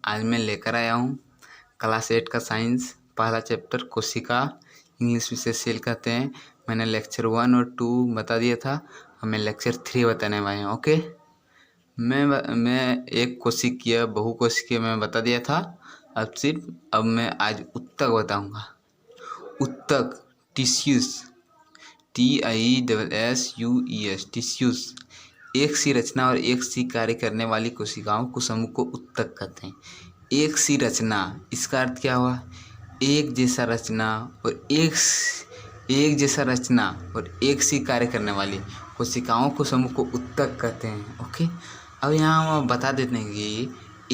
आज मैं लेकर आया हूँ क्लास 8 का साइंस पहला चैप्टर कोशिका, इंग्लिश में से सेल कहते हैं। मैंने लेक्चर 1 और 2 बता दिया था, हमें लेक्चर 3 बताने वाले हैं। ओके, मैं एक कोशिकीय बहुकोशिकीय मैं बता दिया था। अब मैं आज उत्तक बताऊंगा। उत्तक टिश्यूज, TISSUES टिश्यूज एक सी रचना और एक सी कार्य करने वाली कोशिकाओं को समूह को उत्तक कहते हैं। एक सी रचना, इसका अर्थ क्या हुआ? एक जैसा रचना और एक जैसा रचना और एक सी कार्य करने वाली कोशिकाओं को समूह को उत्तक कहते हैं। ओके, अब यहाँ हम बता देते हैं कि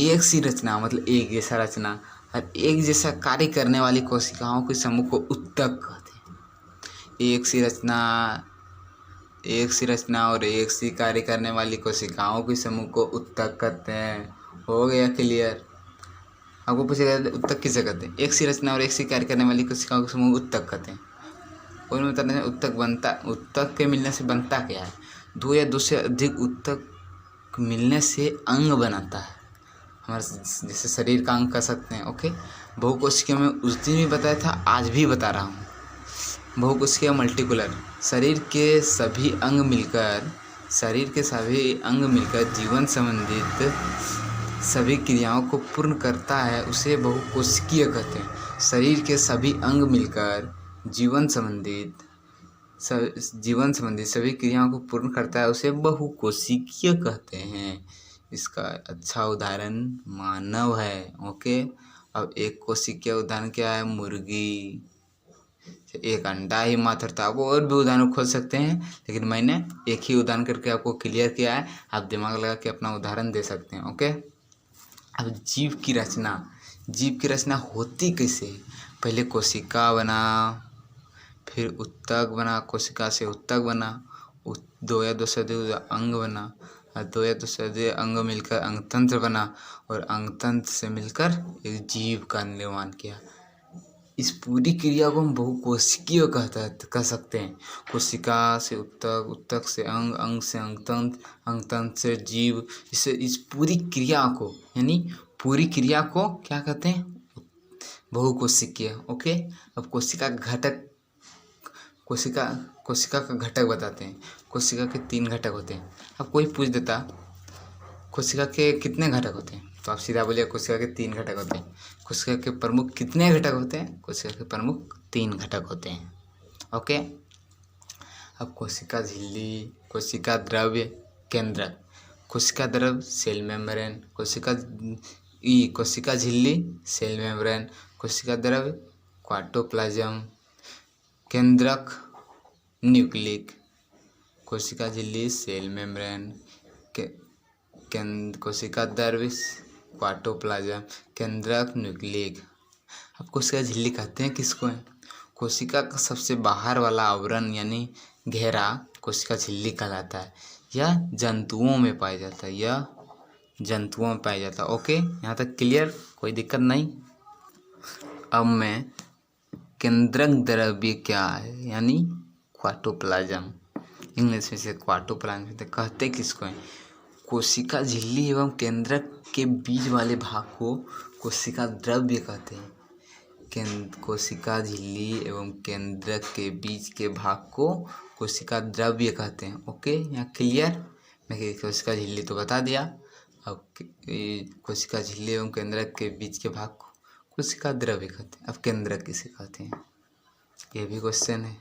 एक सी रचना मतलब एक जैसा रचना और एक जैसा कार्य करने वाली कोशिकाओं के समूह को उत्तक कहते हैं। एक सी रचना और एक सी कार्य करने वाली कोशिकाओं के समूह को उत्तक कहते हैं। हो गया क्लियर? आपको पूछेगा उत्तक किसे कहते हैं? एक सी रचना और एक सी कार्य करने वाली कोशिकाओं के समूह उत्तक कहते हैं। और मैं बताने उत्तक के मिलने से बनता क्या है? दो या दो से अधिक उत्तक मिलने से अंग बनाता है। हमारे जैसे शरीर का अंग कह सकते हैं। ओके, बहुकोशिकीय में उस दिन भी बताया था, आज भी बता रहा हूँ। बहुकोशिकीय मल्टीकुलर, शरीर के सभी अंग मिलकर जीवन संबंधित सभी क्रियाओं को पूर्ण करता है, उसे बहुकोशिकीय कहते हैं। शरीर के सभी अंग मिलकर जीवन संबंधित सभी क्रियाओं को पूर्ण करता है, उसे बहुकोशिकीय कहते हैं। इसका अच्छा उदाहरण मानव है। ओके, अब एक कोशिकीय उदाहरण क्या है? मुर्गी, एक अंडा ही मात्र था। आप और भी उदाहरण खोज सकते हैं, लेकिन मैंने एक ही उदाहरण करके आपको क्लियर किया है। आप दिमाग लगा के अपना उदाहरण दे सकते हैं। ओके, अब जीव की रचना होती कैसे? पहले कोशिका बना, फिर उत्तक बना, कोशिका से उत्तक बना, दो या दो से अधिक अंग बना, और दो या दो से अधिक अंग मिलकर अंगतंत्र बना, और अंगतंत्र से मिलकर एक जीव का निर्माण किया। इस पूरी क्रिया को हम बहुकोशिकीय कह सकते हैं। कोशिका से उत्तक, उत्तक से अंग, अंग से अंगतंत्र, अंगतंत्र से जीव। इस पूरी क्रिया को क्या कहते हैं? बहुकोशिकीय। ओके, अब कोशिका का घटक बताते हैं। कोशिका के 3 घटक होते हैं। अब कोई पूछ देता कोशिका के कितने घटक होते हैं, तो आप सीधा बोलिए कोशिका के 3 घटक होते हैं। कोशिका के प्रमुख कितने घटक होते हैं? कोशिका के प्रमुख 3 घटक होते हैं। ओके, अब कोशिका झिल्ली, कोशिका द्रव्य, केंद्रक। कोशिका द्रव्य सेल मेम्ब्रेन, कोशिका झिल्ली सेल मेम्ब्रेन, कोशिका द्रव्य क्वाटोप्लाज्म, केंद्रक न्यूक्लिक। कोशिका झिल्ली सेल मेम्ब्रेन, कोशिका द्रव्य क्वाटोप्लाज्म, केंद्रक न्यूक्लिक। अब कोशिका झिल्ली कहते हैं किसको है? कोशिका का सबसे बाहर वाला आवरण यानी घेरा कोशिका झिल्ली कहलाता है। यह जंतुओं में पाया जाता है। ओके, यहाँ तक क्लियर? कोई दिक्कत नहीं। अब मैं केंद्रक द्रव्य क्या है यानी क्वाटोप्लाज्म, इंग्लिश में से क्वाटोप्लाज्म कहते किसको है? कोशिका झिल्ली एवं केंद्रक के बीच वाले भाग को कोशिका द्रव्य कहते हैं। कोशिका झिल्ली एवं केंद्रक के बीच के भाग को कोशिका द्रव्य कहते हैं। ओके, यहाँ क्लियर? मैं कोशिका झिल्ली तो बता दिया। अब कोशिका झिल्ली एवं केंद्रक के बीच के भाग को कोशिका द्रव्य कहते हैं। अब केंद्रक किसे कहते हैं? ये भी क्वेश्चन है,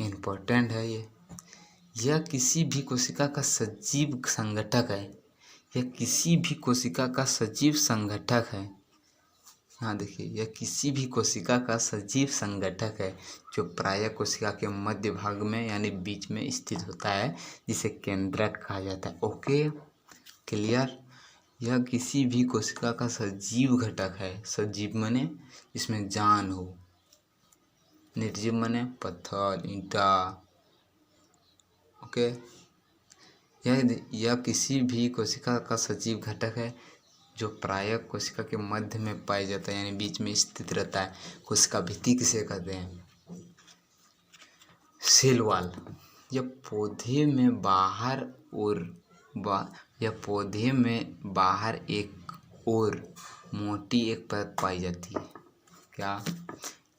इम्पोर्टेंट है ये। यह किसी भी कोशिका का सजीव संघटक है। हाँ देखिए, यह किसी भी कोशिका का सजीव संघटक है जो प्रायः कोशिका के मध्य भाग में यानी बीच में स्थित होता है, जिसे केंद्रक कहा जाता है। Okay, clear? यह किसी भी कोशिका का सजीव घटक है। सजीव माने जिसमें जान हो, निर्जीव माने पत्थर, ईंटा। ओके, यह किसी भी कोशिका का सजीव घटक है जो प्रायः कोशिका के मध्य में पाया जाता है यानी बीच में स्थित रहता है। कोशिका भित्ति किसे कहते हैं? Cell wall. यह पौधे में बाहर एक और मोटी एक परत पाई जाती है। क्या?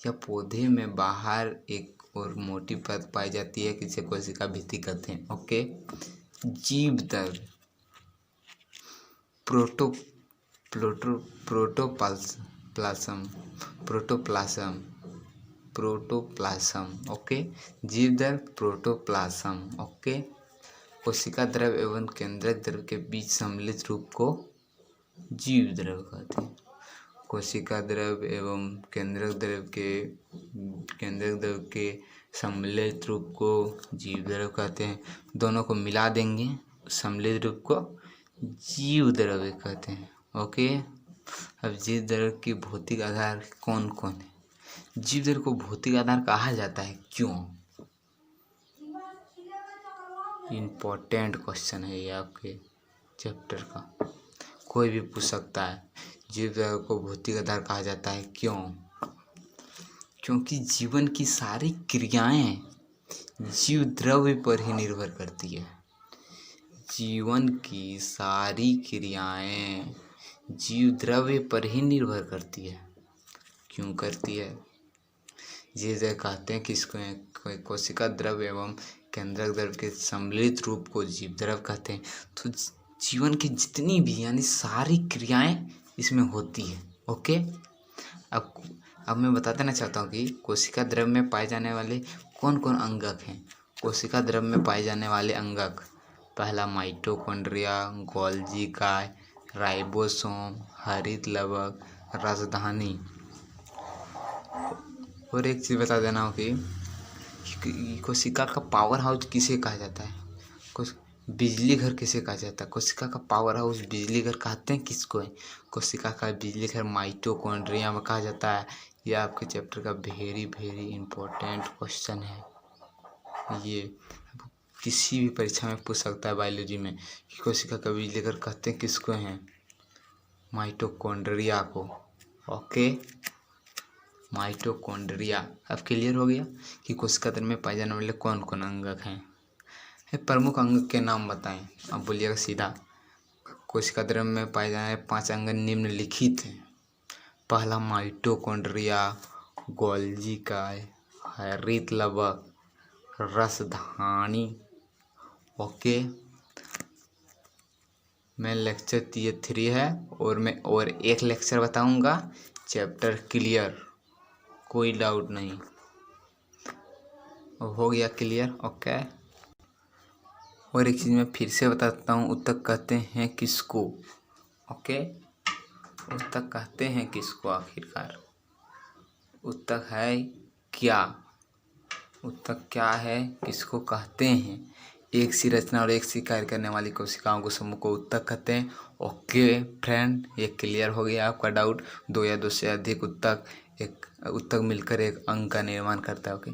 या पौधे में बाहर एक और मोटी परत पाई जाती है जिसे कोशिका भित्ति कहते हैं। ओके। जीव दल proto proto protoplasm protoplasm protoplasm. Okay. जीव दल प्रोटोप्लाज्म। ओके। कोशिका द्रव एवं केंद्रक द्रव के बीच सम्मिलित रूप को जीव द्रव कहते हैं। कोशिका द्रव एवं केंद्रक द्रव के सम्मिलित रूप को जीव द्रव कहते हैं। दोनों को मिला देंगे, सम्मिलित रूप को जीव द्रव कहते हैं। ओके। अब जीव द्रव की भौतिक आधार कौन कौन है? जीव द्रव को भौतिक आधार कहा जाता है, क्यों? इम्पोर्टेंट क्वेश्चन है ये आपके चैप्टर का, कोई भी पूछ सकता है। जीव द्रव को भौतिक आधार कहा जाता है, क्यों? क्योंकि जीवन की सारी क्रियाएं जीव द्रव्य पर ही निर्भर करती है। जीवन की सारी क्रियाएं जीव द्रव्य पर ही निर्भर करती है। क्यों करती है? जीव द्रव कहते हैं किसको? कोशिका द्रव एवं केंद्रक द्रव के सम्मिलित रूप को जीव द्रव कहते हैं। तो जीवन की जितनी भी यानी सारी क्रियाएं इसमें होती है। ओके। अब मैं बता देना चाहता हूँ कि कोशिका द्रव में पाए जाने वाले कौन कौन अंगक हैं। कोशिका द्रव में पाए जाने वाले अंगक, पहला माइटोकॉन्ड्रिया, गोल्गी काय, राइबोसोम, हरित लवक, राजधानी। और एक चीज़ बता देना हो कि कोशिका का पावर हाउस किसे कहा जाता है? बिजली घर किसे कहा जाता है? कोशिका का पावर हाउस बिजली घर कहते हैं किसको है? कोशिका का बिजली घर माइटोकॉन्ड्रिया में कहा जाता है। यह आपके चैप्टर का वेरी वेरी इंपॉर्टेंट क्वेश्चन है। ये किसी भी परीक्षा में पूछ सकता है बायोलॉजी में कि कोशिका का बिजली घर कहते हैं किसको हैं? माइटोकॉन्ड्रिया को। ओके। माइटोकॉन्ड्रिया। अब क्लियर हो गया कि कोशिका द्रव में पाए जाने वाले कौन कौन अंगक हैं। प्रमुख अंग के नाम बताएं। अब बोलिएगा सीधा। कोशिका द्रव में पाए जाने 5 अंग निम्नलिखित हैं। पहला माइटोकॉन्ड्रिया, गोल्गी काय, हरित लवक, रसधानी। ओके। मैं लेक्चर ये 3 है और मैं और एक लेक्चर बताऊंगा। चैप्टर क्लियर, कोई डाउट नहीं। हो गया क्लियर? ओके। और एक चीज़ मैं फिर से बताता हूँ, उत्तक कहते हैं किसको? ओके। उत्तक कहते हैं किसको? आखिरकार उत्तक है क्या? उत्तक क्या है, किसको कहते हैं? एक सी रचना और एक सी कार्य करने वाली कोशिकाओं को समूह को उत्तक कहते हैं। ओके फ्रेंड, ये क्लियर हो गया आपका डाउट। 2 या 2 से अधिक उत्तक मिलकर एक अंग का निर्माण करता है। ओके।